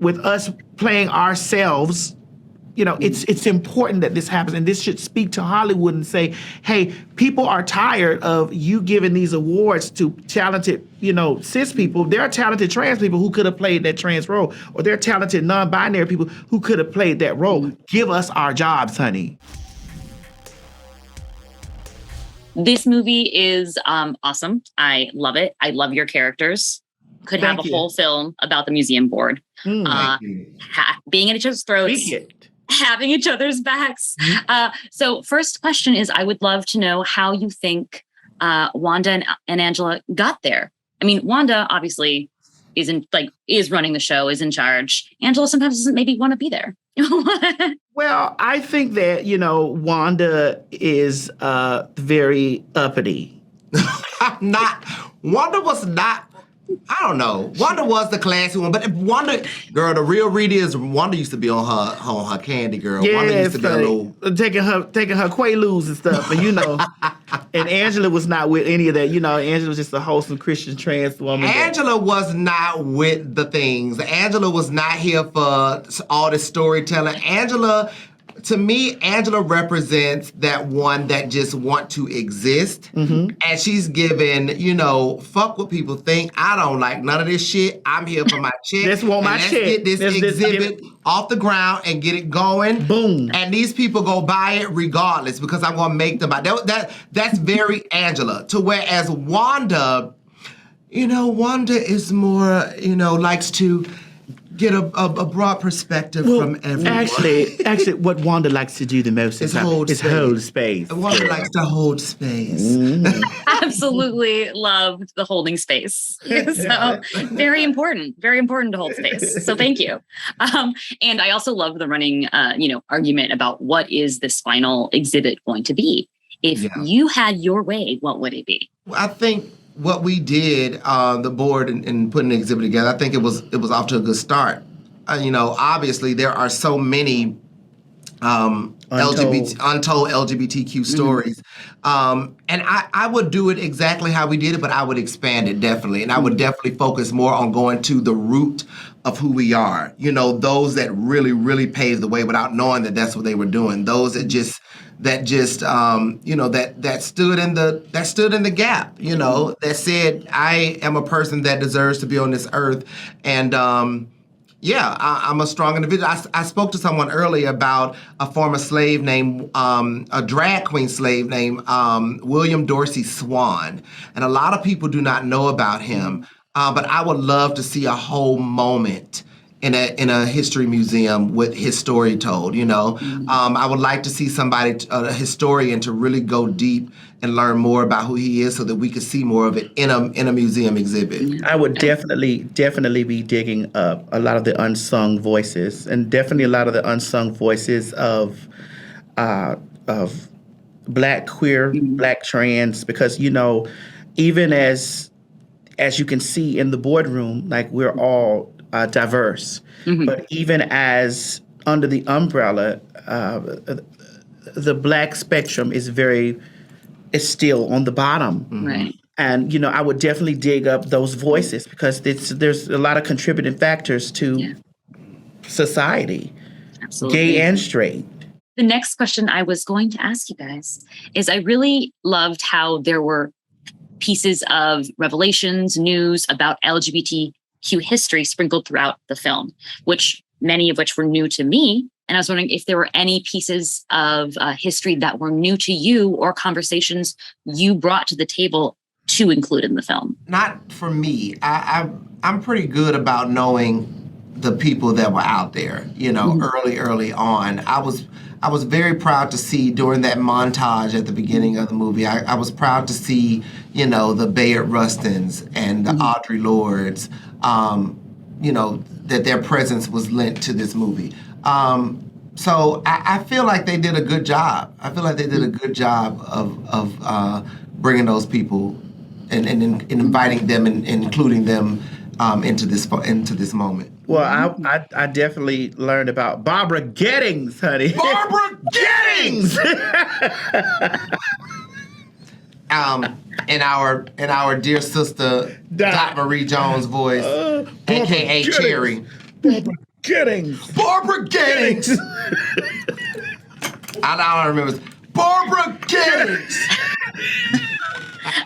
with us playing ourselves, it's important that this happens, and this should speak to Hollywood and say, hey, people are tired of you giving these awards to talented, cis people. There are talented trans people who could have played that trans role, or there are talented non-binary people who could have played that role. Give us our jobs, honey. This movie is awesome. I love it. I love your characters. Could have a whole film about the museum board. Being at each other's throats. Having each other's backs. So first question is, I would love to know how you think Wanda and Angela got there. I mean, Wanda obviously is running the show, is in charge. Angela sometimes doesn't maybe want to be there. Well, I think that, Wanda is very uppity. Wanda was not. I don't know. Wanda was the classy one, but Wanda, girl, the real read is Wanda used to be on her candy, girl. Yeah, Wanda used to be a little taking her Quaaludes and stuff, and Angela was not with any of that. Angela was just a wholesome Christian trans woman. Angela was not with the things. Angela was not here for all this storytelling. To me, Angela represents that one that just want to exist. And she's given, fuck what people think. I don't like none of this shit. I'm here for my chick. Let's get this exhibit off the ground and get it going. Boom. And these people go buy it regardless because I'm going to make them buy. That's very Angela. To whereas Wanda, Wanda is more, likes to get a broad perspective from everyone. Actually, what Wanda likes to do the most is hold space. Wanda likes to hold space. Absolutely loved the holding space. So very important to hold space. So thank you. And I also love the running, argument about what is this final exhibit going to be. If you had your way, what would it be? I think what we did, the board and putting the exhibit together, I think it was off to a good start. Obviously there are so many untold LGBTQ stories, and I would do it exactly how we did it, but I would expand it definitely, and I would definitely focus more on going to the root of who we are. Those that really, really paved the way without knowing that that's what they were doing. Those that stood in the gap, that said, I am a person that deserves to be on this earth. And I'm a strong individual. I spoke to someone earlier about a former slave named, a drag queen slave named William Dorsey Swan. And a lot of people do not know about him, but I would love to see a whole moment in a history museum with his story told, I would like to see a historian, to really go deep and learn more about who he is so that we could see more of it in a museum exhibit. I would definitely be digging up a lot of the unsung voices, and definitely a lot of the unsung voices of Black queer, Black trans, because, even as you can see in the boardroom, like, we're all diverse, but even as under the umbrella, the Black spectrum is still on the bottom. Right. And, I would definitely dig up those voices because there's a lot of contributing factors to society, absolutely, gay and straight. The next question I was going to ask you guys is, I really loved how there were pieces of revelations, news about LGBTQ history sprinkled throughout the film, many of which were new to me. And I was wondering if there were any pieces of history that were new to you or conversations you brought to the table to include in the film. Not for me. I'm pretty good about knowing the people that were out there, early on. I was very proud to see during that montage at the beginning of the movie, I was proud to see, the Bayard Rustins and the Audre Lordes, that their presence was lent to this movie. So I feel like they did a good job. I feel like they did a good job of bringing those people and inviting them and including them into this moment. Well, I definitely learned about Barbara Gettings, honey. Barbara Gettings! in our dear sister Dot Marie Jones' voice, aka Cherry. Giddings. Barbara Giddings. I don't remember. Barbara Giddings.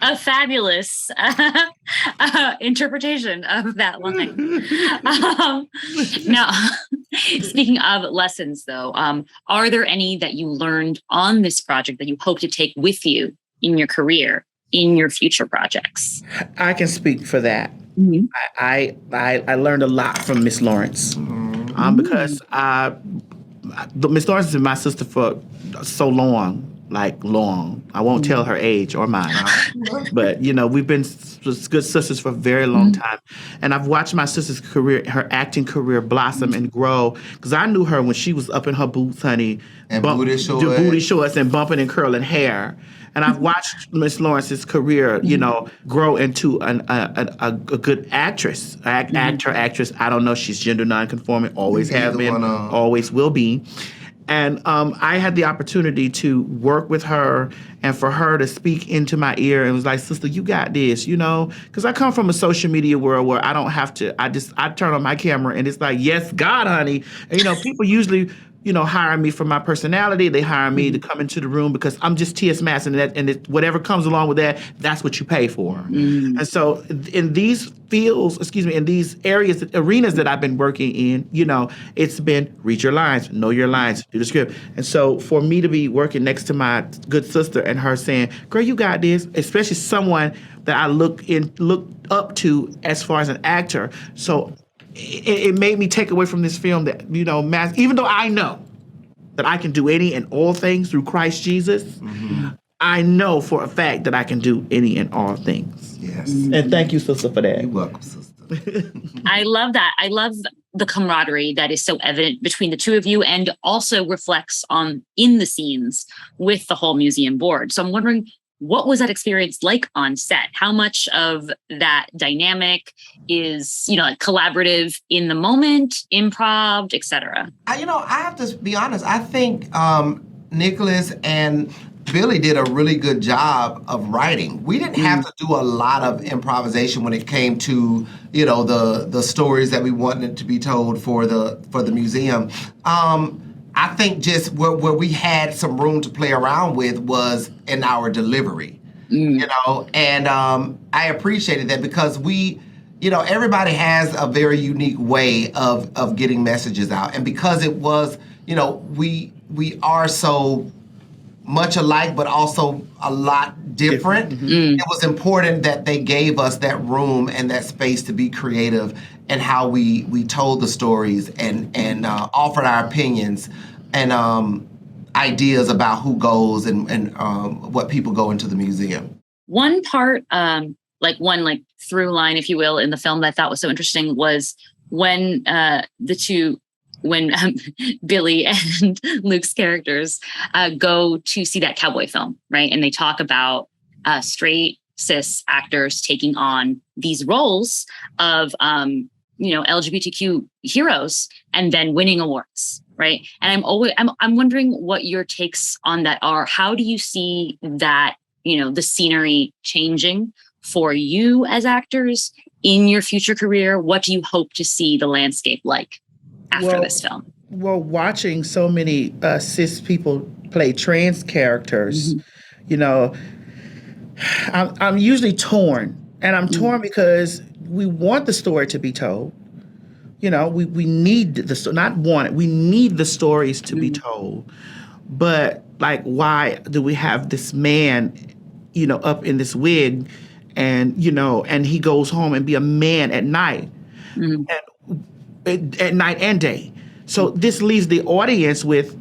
A fabulous interpretation of that line. Now, speaking of lessons, though, are there any that you learned on this project that you hope to take with you in your career, in your future projects? I can speak for that. Mm-hmm. I learned a lot from Miss Lawrence because Miss Lawrence has been my sister for so long. Like long. I won't tell her age or mine. But, you know, we've been good sisters for a very long time. And I've watched my sister's career, her acting career blossom and grow. Because I knew her when she was up in her boots, honey. And booty shorts and bumping and curling hair. And I've watched Miss Lawrence's career, you know, grow into a good actress. Actress. I don't know. She's gender nonconforming. Always have been. Always will be. And I had the opportunity to work with her and for her to speak into my ear and was like, sister, you got this, you know? Because I come from a social media world where I don't have to, I turn on my camera and it's like, yes, God, honey. And, you know, people usually, you know, hire me for my personality. They hire me to come into the room because I'm just Ts Madison and whatever comes along with that, that's what you pay for. And so in these fields, in these arenas that I've been working in, you know, it's been read your lines, know your lines, do the script. And so for me to be working next to my good sister and her saying, girl, you got this, especially someone that I look up to as far as an actor. So it made me take away from this film that, you know, even though I know that I can do any and all things through Christ Jesus, I know for a fact that I can do any and all things. Yes. And thank you, sister, for that. You're welcome, sister. I love that. I love the camaraderie that is so evident between the two of you and also reflects in the scenes with the whole museum board. So I'm wondering, what was that experience like on set? How much of that dynamic is, you know, like collaborative in the moment, improv, etc.? I have to be honest. I think Nicholas and Billy did a really good job of writing. We didn't have to do a lot of improvisation when it came to, you know, the stories that we wanted to be told for the museum. I think just where we had some room to play around with was in our delivery, you know, and I appreciated that because everybody has a very unique way of getting messages out. And because it was, you know, we are so much alike, but also a lot different. It was important that they gave us that room and that space to be creative and how we told the stories and offered our opinions and ideas about who goes and what people go into the museum. One part, one through line, if you will, in the film that I thought was so interesting was when Billy and Luke's characters go to see that cowboy film, right? And they talk about straight cis actors taking on these roles of, LGBTQ heroes and then winning awards, right? And I'm wondering what your takes on that are. How do you see that, you know, the scenery changing for you as actors in your future career? What do you hope to see the landscape like after this film? Well, watching so many cis people play trans characters, you know, I'm usually torn. And I'm torn because we want the story to be told. You know, we need we need the stories to be told. But, like, why do we have this man, you know, up in this wig and, you know, and he goes home and be a man at night. At night and day. So this leaves the audience with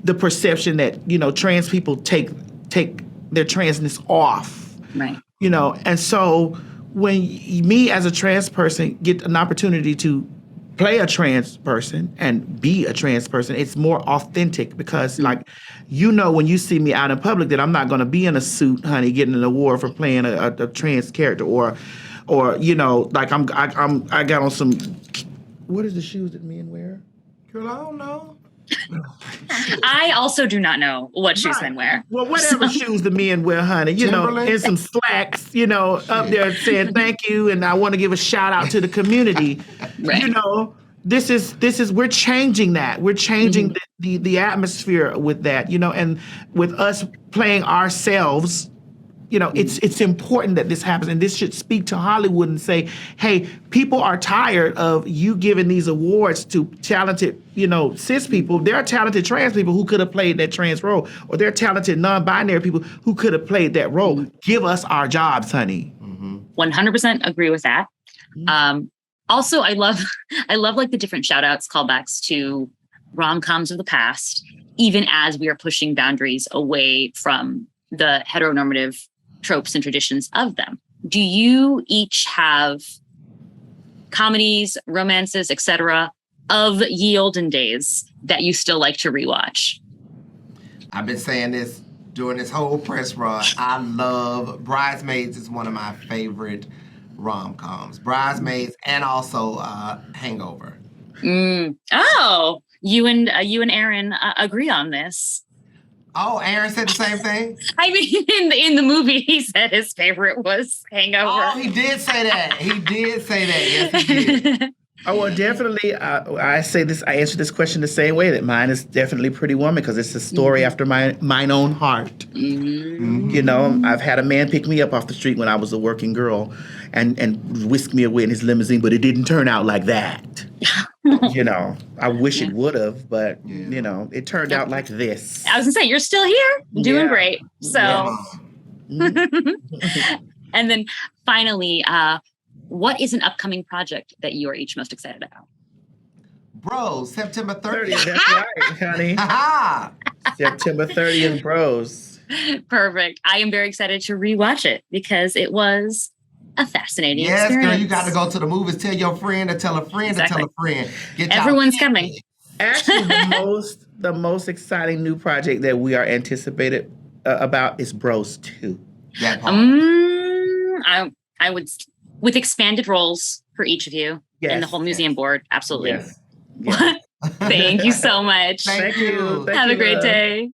the perception that, you know, trans people take their transness off. Right. You know, and so when me as a trans person get an opportunity to play a trans person and be a trans person, it's more authentic because, like, you know, when you see me out in public that I'm not going to be in a suit, honey, getting an award for playing a trans character or you know, like I got on some. What is the shoes that men wear? Girl, I don't know. I also do not know what shoes men wear. Well, whatever shoes the men wear, honey, you know, and some slacks, you know, up there saying thank you, and I want to give a shout out to the community, Right. you know, we're changing that. We're changing the atmosphere with that, and with us playing ourselves. It's important that this happens, and this should speak to Hollywood and say, hey, people are tired of you giving these awards to talented, cis people. There are talented trans people who could have played that trans role, or there are talented non-binary people who could have played that role. Give us our jobs, honey. 100% agree with that. Also, I love like the different shout outs, callbacks to rom-coms of the past, even as we are pushing boundaries away from the heteronormative tropes and traditions of them. Do you each have comedies, romances, etc., of ye olden days that you still like to rewatch? I've been saying this during this whole press run. I love Bridesmaids. Is one of my favorite rom-coms. Bridesmaids and also Hangover. Oh, you and Aaron agree on this. Oh, Aaron said the same thing? I mean, in the movie, he said his favorite was Hangover. Oh, he did say that. He did say that. Yes, he did. Oh, well, definitely. I answer this question the same way, that mine is definitely Pretty Woman, because it's a story after mine own heart. I've had a man pick me up off the street when I was a working girl and whisk me away in his limousine, but it didn't turn out like that. I wish it would have, but it turned out like this. I was gonna say, you're still here, doing great. So, and then finally, what is an upcoming project that you are each most excited about? Bros, September 30th. That's right, honey. September 30th, Bros. Perfect. I am very excited to rewatch it because it was a fascinating experience. Yes, girl, you got to go to the movies. Tell your friend to tell a friend to tell a friend. Everyone's coming. Actually, the most exciting new project that we are anticipated about is Bros 2. That part. I would, with expanded roles for each of you and the whole museum board. Absolutely. Yes. Thank you so much. Thank you. Have a great day.